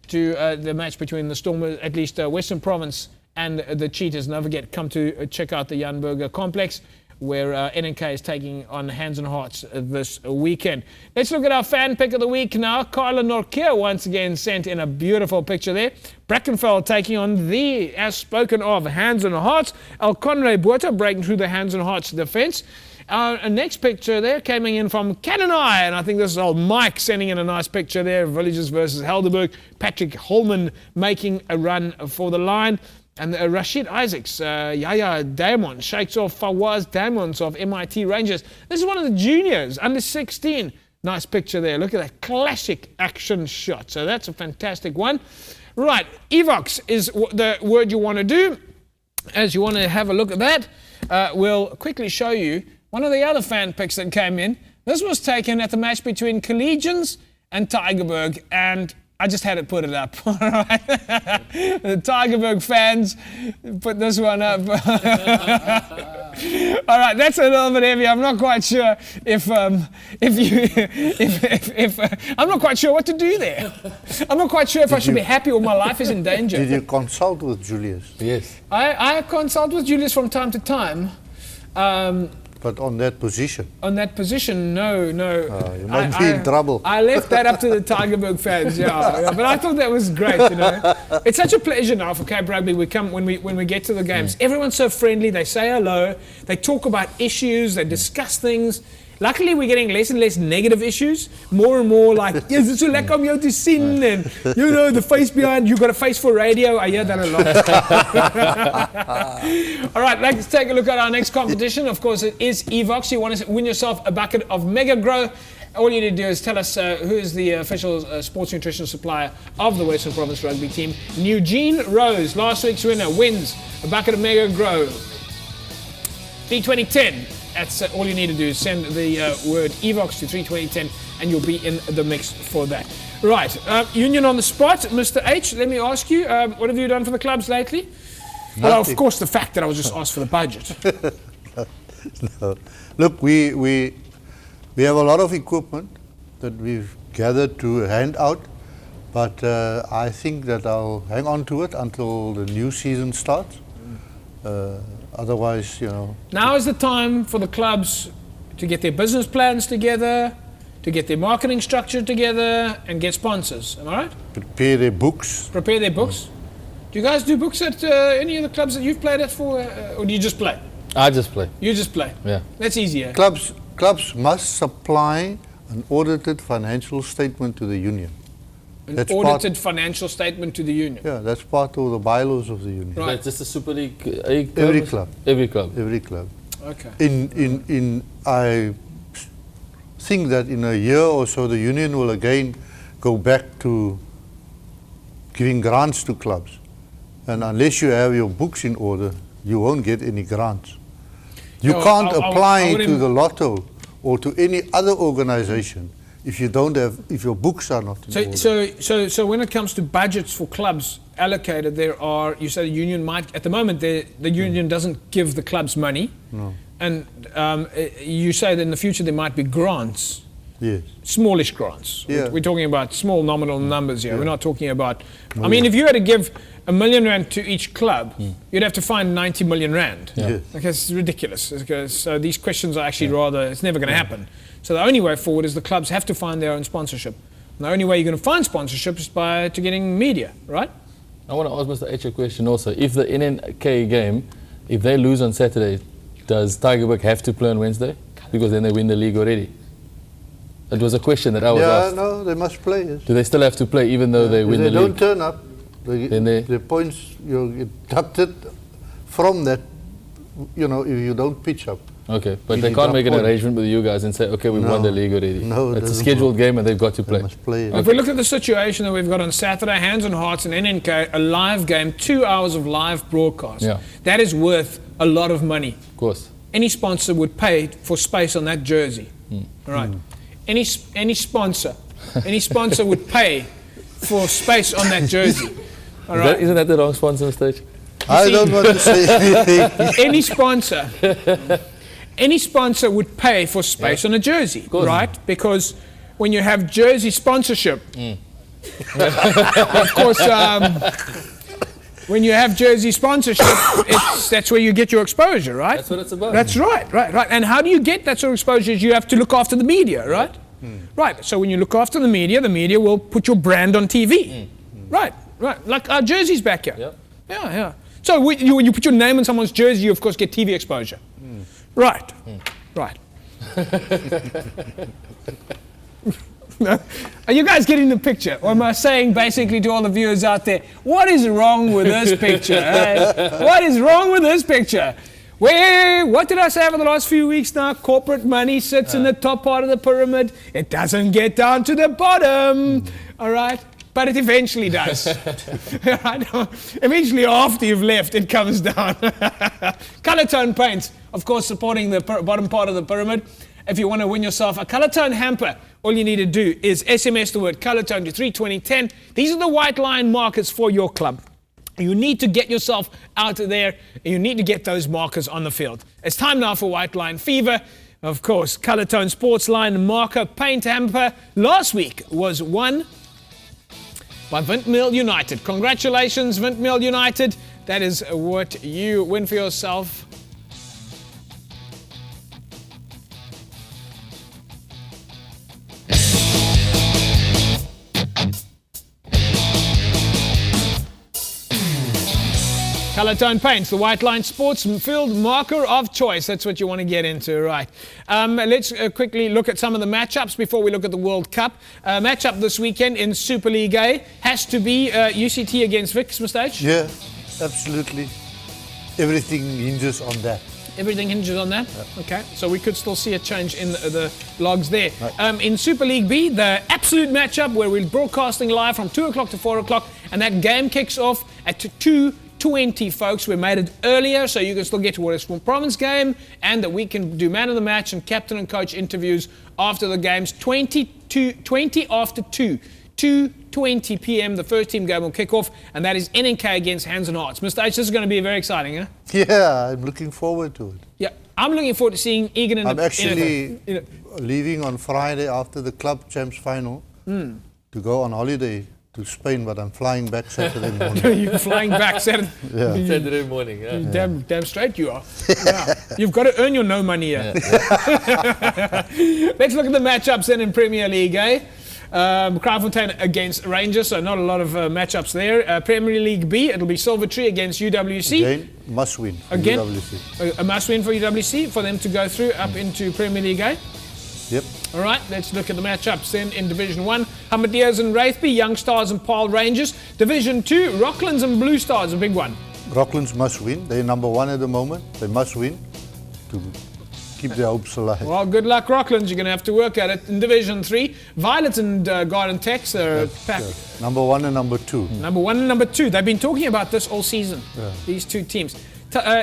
to the match between the Stormers, at least Western Province and the Cheetahs. Don't forget, come to check out the Jan Burger Complex where NNK is taking on Hands and Hearts this weekend. Let's look at our fan pick of the week now. Carla Norkia once again sent in a beautiful picture there. Brackenfell taking on the, as spoken of, Hands and Hearts. El Conrad Buerta breaking through the Hands and Hearts defense. Our next picture there coming in from Cannonai, and I think this is old Mike sending in a nice picture there. Villagers versus Helderberg. Patrick Holman making a run for the line. And Rashid Isaacs, Yaya Diamond, shakes off Fawaz Diamonds of MIT Rangers. This is one of the juniors, under 16. Nice picture there. Look at that classic action shot. So that's a fantastic one. Right, EVOX is the word you want to do. As you want to have a look at that, we'll quickly show you one of the other fan picks that came in. This was taken at the match between Collegians and Tygerberg, and I just had to put it up. All right, the Tygerberg fans put this one up. All right, that's a little bit heavy. I'm not quite sure if I'm not quite sure what to do there. I'm not quite sure if I should be happy or my life is in danger. Did you consult with Julius? Yes. I consult with Julius from time to time. But on that position? On that position, no. You might be in trouble. I left that up to the Tygerberg fans, yeah. But I thought that was great, you know. It's such a pleasure now for Cape Rugby. We come when we get to the games. Everyone's so friendly. They say hello. They talk about issues. They discuss things. Luckily, we're getting less and less negative issues. More and more like, yes, it's so lekker om jou te sien, and you know, the face behind, you got a face for radio. I hear that a lot. All right, let's take a look at our next competition. Of course, it is EVOX. You want to win yourself a bucket of Mega Grow. All you need to do is tell us who is the official sports nutrition supplier of the Western Province rugby team. Eugene Rose, last week's winner, wins a bucket of Mega Grow. 32010. That's all you need to do is send the word EVOX to 32010 and you'll be in the mix for that. Right, Union on the spot. Mr. H, let me ask you, what have you done for the clubs lately? Nothing. Well, of course, the fact that I was just asked for the budget. No. Look, we have a lot of equipment that we've gathered to hand out, but I think that I'll hang on to it until the new season starts. Otherwise, you know. Now is the time for the clubs to get their business plans together, to get their marketing structure together, and get sponsors. Am I right? Prepare their books. Prepare their books. Do you guys do books at any of the clubs that you've played at for, or do you just play? I just play. You just play? Yeah. That's easier. Clubs must supply an audited financial statement to the union. An audited financial statement to the union. Yeah, that's part of the bylaws of the union. Right. That's just a Super League. Every club. Every club. Every club. Okay. I think that in a year or so the union will again go back to giving grants to clubs. And unless you have your books in order, you won't get any grants. You can't apply to the Lotto or to any other organization if you don't have, if your books are not in order. So when it comes to budgets for clubs allocated, there are, you say the union might, at the moment the union doesn't give the clubs money. No. And you say that in the future there might be grants. Yes. Smallish grants. Yeah. We're talking about small nominal numbers here. We're not talking about... I mean, if you had to give R1 million to each club, you'd have to find 90 million rand. Yeah. Okay, it's ridiculous. So these questions are actually rather... It's never going to happen. So the only way forward is the clubs have to find their own sponsorship. And the only way you're going to find sponsorship is by getting media, right? I want to ask Mr. H a question also. If the NNK game, if they lose on Saturday, does Tygerberg have to play on Wednesday? Because then they win the league already. That was a question that I was asked. No, they must play. Yes. Do they still have to play even though they win the league? If they don't turn up, the points you get deducted from that, if you don't pitch up. Okay, but they can't make an arrangement with you guys and say, okay, we won the league already. No, it's a scheduled game and they've got to play. They must play. If we look at the situation that we've got on Saturday, Hands and Hearts and NNK, a live game, 2 hours of live broadcast. Yeah. That is worth a lot of money. Of course. Any sponsor would pay for space on that jersey. All right. Any sponsor would pay for space on that jersey. All right. Isn't that the wrong sponsor stage? I don't want to say anything. Any sponsor would pay for space on a jersey, right? Because when you have jersey sponsorship, of course, when you have jersey sponsorship, that's where you get your exposure, right? That's what it's about. That's right. And how do you get that sort of exposure? You have to look after the media, right? Right. So when you look after the media will put your brand on TV. Right. Like our jerseys back here. Yeah. So when you put your name on someone's jersey, you of course get TV exposure. Right. Are you guys getting the picture? Or am I saying basically to all the viewers out there, what is wrong with this picture? What is wrong with this picture? What did I say over the last few weeks now? Corporate money sits in the top part of the pyramid. It doesn't get down to the bottom. All right? But it eventually does. Eventually, after you've left, it comes down. Color tone paints, of course, supporting the bottom part of the pyramid. If you want to win yourself a color tone hamper, all you need to do is SMS the word color tone to 32010. These are the white line markers for your club. You need to get yourself out there. You need to get those markers on the field. It's time now for White Line Fever. Of course, color tone sports line marker paint hamper last week was won by Windmill United. Congratulations, Windmill United. That is what you win for yourself. Color tone paints, the White Line Sports Field marker of choice. That's what you want to get into, right? Let's quickly look at some of the matchups before we look at the World Cup. Matchup this weekend in Super League A has to be UCT against Vics, Mr. H? Yeah, absolutely. Everything hinges on that. Everything hinges on that? Yeah. Okay, so we could still see a change in the logs there. Right. In Super League B, the absolute matchup where we're broadcasting live from 2 o'clock to 4 o'clock, and that game kicks off at 2:20, folks. We made it earlier so you can still get to Western Province game and that we can do man of the match and captain and coach interviews after the games. 20 after 2. 2:20 p.m. the first team game will kick off, and that is NNK against Hands and Hearts. Mr. H, this is going to be very exciting, huh? Yeah, I'm looking forward to it. Yeah, I'm looking forward to seeing Egan I'm actually leaving on Friday after the club champs final to go on holiday to Spain, but I'm flying back Saturday morning. You're flying back Saturday? Yeah. Saturday morning, yeah. Damn straight you are. Yeah. You've got to earn your no money here. Let's look at the matchups then in Premier League, eh? Kraaifontein against Rangers, so not a lot of matchups there. Premier League B, it'll be Silvertree against UWC. Again, must win for UWC. A must win for UWC for them to go through up into Premier League A. Yep. All right, let's look at the matchups then in Division 1. Hamadias and Wraithby, Young Stars and Paarl Rangers. Division 2, Rocklands and Blue Stars, a big one. Rocklands must win. They're number 1 at the moment. They must win to keep their hopes alive. Well, good luck, Rocklands. You're going to have to work at it. In Division 3, Violets and Garden Tex are packed. Number 1 and number 2. Number 1 and number 2. They've been talking about this all season, these two teams.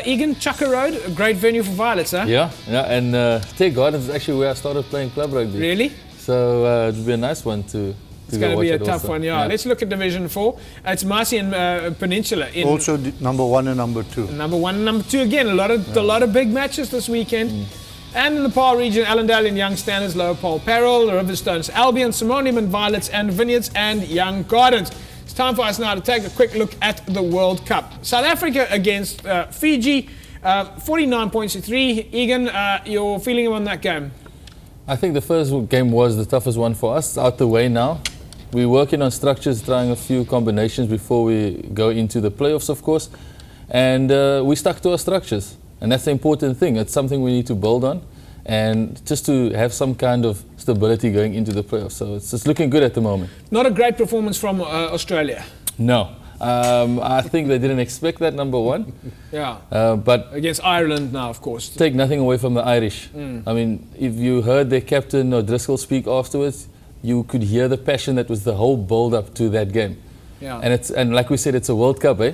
Egan, Chukka Road, a great venue for Violets, huh? Yeah, and Tech Gardens is actually where I started playing club rugby. Really? So it'll be a nice one to It's going to be a tough one, yeah. Let's look at Division 4. It's Marcy and Peninsula. Also number 1 and number 2. Number 1 and number 2 again. A lot of big matches this weekend. And in the PAR region, Allendale and Young Standards, Leopold Peril, Riverstones, Albion, Simonium Violets, and Vineyards and Young Gardens. It's time for us now to take a quick look at the World Cup. South Africa against Fiji, 49 points to 3. Egan, your feeling on that game? I think the first game was the toughest one for us. Out the way now. We're working on structures, trying a few combinations before we go into the playoffs, of course. And we stuck to our structures. And that's the important thing. It's something we need to build on. And just to have some kind of stability going into the playoffs. So it's looking good at the moment. Not a great performance from Australia. No. I think they didn't expect that, number one. Yeah. But against Ireland now, of course. Take nothing away from the Irish. I mean, if you heard their captain O'Driscoll speak afterwards, you could hear the passion that was the whole build-up to that game. Yeah. And like we said, it's a World Cup, eh?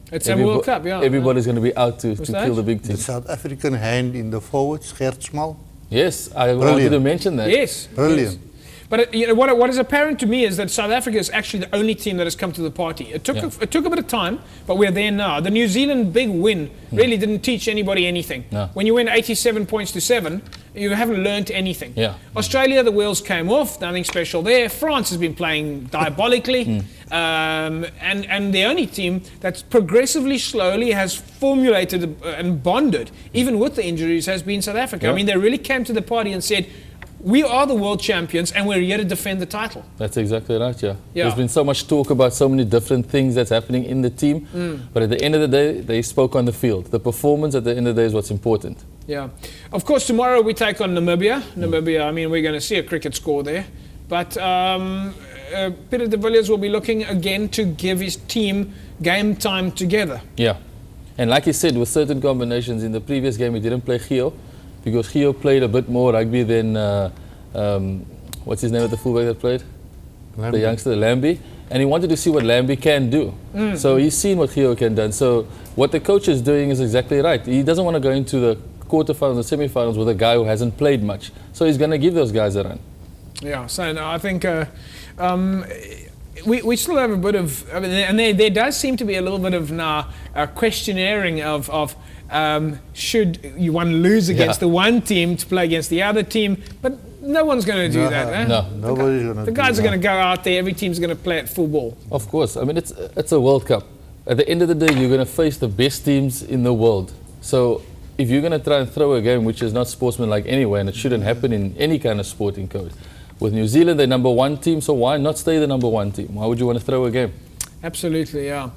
It's a World Cup, yeah. Everybody's going to be out to kill the big team. The South African hand in the forwards, Gert Smal. Yes, I wanted to mention that. Yes. Brilliant. Yes. But what is apparent to me is that South Africa is actually the only team that has come to the party. It took a bit of time, but we're there now. The New Zealand big win really didn't teach anybody anything. No. When you win 87 points to 7, you haven't learned anything. Yeah. Australia, the wheels came off, nothing special there. France has been playing diabolically. And the only team that's progressively, slowly has formulated and bonded, even with the injuries, has been South Africa. Yeah. I mean, they really came to the party and said, we are the world champions and we're here to defend the title. That's exactly right, yeah. There's been so much talk about so many different things that's happening in the team, but at the end of the day, they spoke on the field. The performance at the end of the day is what's important. Yeah. Of course, tomorrow we take on Namibia. Namibia, I mean, we're going to see a cricket score there. But Peter de Villiers will be looking again to give his team game time together. Yeah. And like he said, with certain combinations, in the previous game he didn't play Gio, because Gio played a bit more rugby than, what's his name at the fullback that played? Lambie. The youngster, Lambie. And he wanted to see what Lambie can do. So he's seen what Gio can do. So what the coach is doing is exactly right. He doesn't want to go into the quarterfinals and semi-finals with a guy who hasn't played much. So he's going to give those guys a run. Yeah, so no, I think we still have a bit of, I mean, and there does seem to be a little bit of now questioning of should you want to lose against the one team to play against the other team, but no one's going to do that. Eh? No, nobody's going to. The guys are going to go out there. Every team's going to play at full ball. Of course. I mean, it's a World Cup. At the end of the day, you're going to face the best teams in the world. So if you're going to try and throw a game which is not sportsmanlike anyway, and it shouldn't happen in any kind of sporting code. With New Zealand, they're number one team, so why not stay the number one team? Why would you want to throw a game? Absolutely, yeah.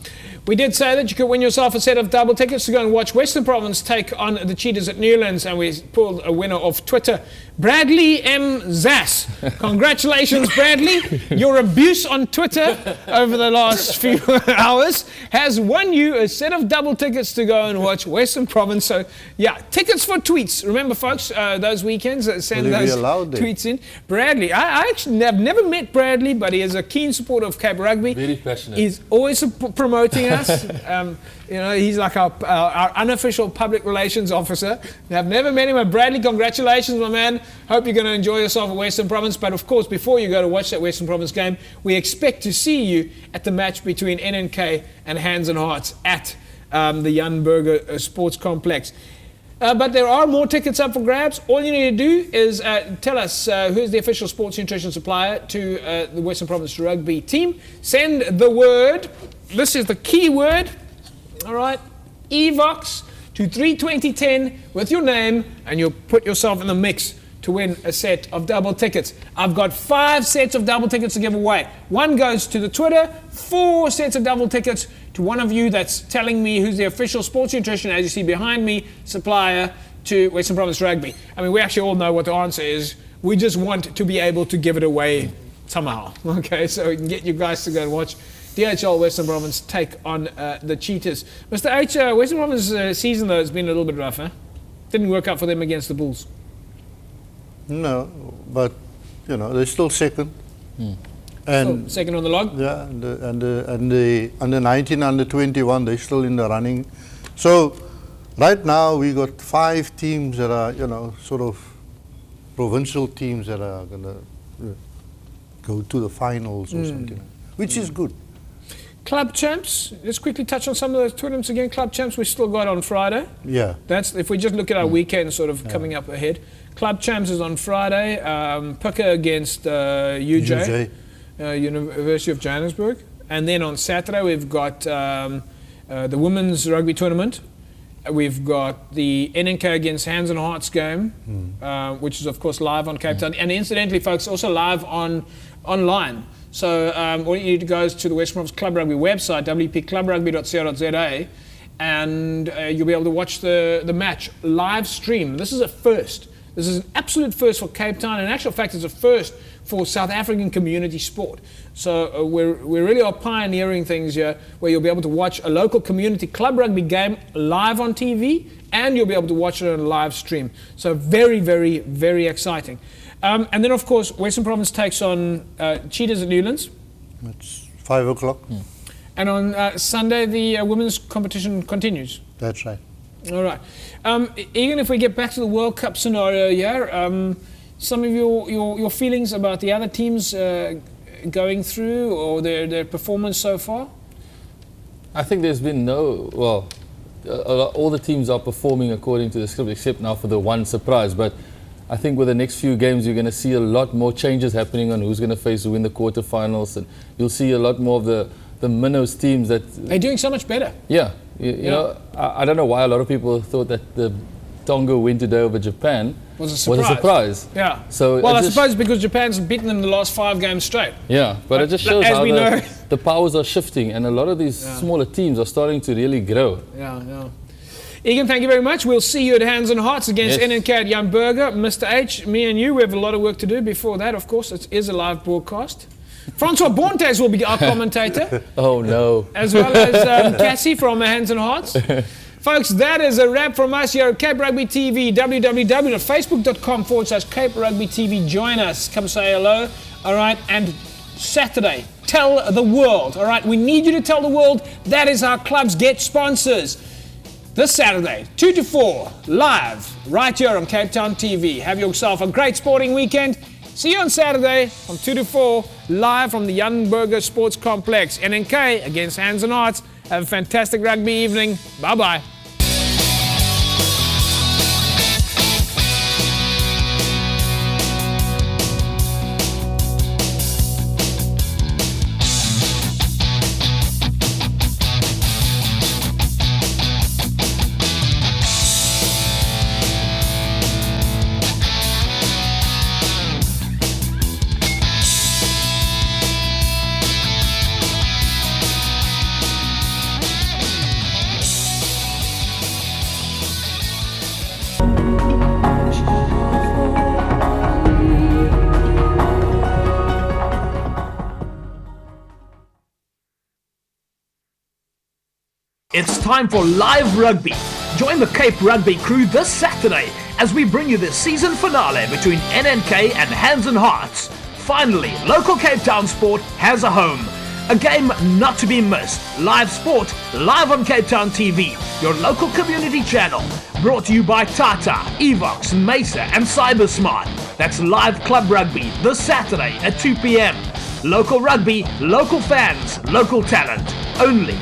We did say that you could win yourself a set of double tickets to go and watch Western Province take on the Cheetahs at Newlands, and we pulled a winner off Twitter, Bradley M. Zass. Congratulations, Bradley. Your abuse on Twitter over the last few hours has won you a set of double tickets to go and watch Western Province. So, yeah, tickets for tweets. Remember, folks, those weekends, send those tweets in. Bradley, I actually have never met Bradley, but he is a keen supporter of Cape Rugby. Very passionate. He's always promoting us. You know, he's like our unofficial public relations officer. I've never met him, but Bradley, congratulations, my man. Hope you're going to enjoy yourself at Western Province. But of course, before you go to watch that Western Province game, we expect to see you at the match between NNK and Hands and Hearts at the Jan Burger Sports Complex. But there are more tickets up for grabs. All you need to do is tell us who's the official sports nutrition supplier to the Western Province Rugby team. Send the word, this is the key word, all right, EVOX to 32010 with your name, and you'll put yourself in the mix to win a set of double tickets. I've got 5 sets of double tickets to give away. 1 goes to the Twitter, 4 sets of double tickets to one of you that's telling me who's the official sports nutrition, as you see behind me, supplier to Western Province Rugby. I mean, we actually all know what the answer is. We just want to be able to give it away somehow. Okay, so we can get you guys to go and watch DHL Western Province take on the Cheetahs. Mr. H, Western Province season, though, has been a little bit rough, huh? Didn't work out for them against the Bulls. No, but, you know, they're still second. And still second on the log? Yeah, and the under 19, under 21, they're still in the running. So, right now, we got 5 teams that are, you know, sort of provincial teams that are going to go to the finals or something, which is good. Club champs, let's quickly touch on some of those tournaments again. Club champs we've still got on Friday. Yeah. That's if we just look at our weekend sort of coming up ahead. Club champs is on Friday. Pucker against UJ. University of Johannesburg. And then on Saturday we've got the women's rugby tournament. We've got the NNK against Hands and Hearts game, which is of course live on Cape Town. And incidentally, folks, also live online. So all you need to go is to the Western Province Club Rugby website, wpclubrugby.co.za, and you'll be able to watch the match live stream. This is a first. This is an absolute first for Cape Town, and in actual fact, it's a first for South African community sport. So we really are pioneering things here, where you'll be able to watch a local community club rugby game live on TV, and you'll be able to watch it on a live stream. So very, very, very exciting. And then, of course, Western Province takes on Cheetahs at Newlands. It's 5 o'clock. And on Sunday, the women's competition continues. That's right. All right. Egan, if we get back to the World Cup scenario here, some of your feelings about the other teams going through or their performance so far? I think there's been all the teams are performing according to the script, except now for the one surprise. But I think with the next few games, you're going to see a lot more changes happening on who's going to face who in the quarterfinals, and you'll see a lot more of the minnows teams that they're doing so much better. Yeah, you know, I don't know why a lot of people thought that the Tonga win today over Japan was a surprise. Yeah. So I suppose because Japan's beaten them the last 5 games straight. Yeah, but it just shows how the powers are shifting, and a lot of these smaller teams are starting to really grow. Yeah. Egan, thank you very much. We'll see you at Hands and Hearts against NNK at Jan Burger. Mr. H, me and you, we have a lot of work to do before that, of course. It is a live broadcast. Francois Bontes will be our commentator. Oh, no. As well as Cassie from Hands and Hearts. Folks, that is a wrap from us here at Cape Rugby TV, www.facebook.com/Cape Rugby TV. Join us. Come say hello. All right. And Saturday, tell the world. All right. We need you to tell the world. That is how clubs get sponsors. This Saturday, 2 to 4, live, right here on Cape Town TV. Have yourself a great sporting weekend. See you on Saturday from 2 to 4, live from the Jan Burger Sports Complex. NNK against Hands and Hearts. Have a fantastic rugby evening. Bye-bye. It's time for live rugby. Join the Cape Rugby crew this Saturday as we bring you the season finale between NNK and Hands and Hearts. Finally, local Cape Town sport has a home. A game not to be missed. Live sport, live on Cape Town TV, your local community channel. Brought to you by Tata, Evox, Mesa and Cybersmart. That's live club rugby this Saturday at 2 p.m. Local rugby, local fans, local talent. Only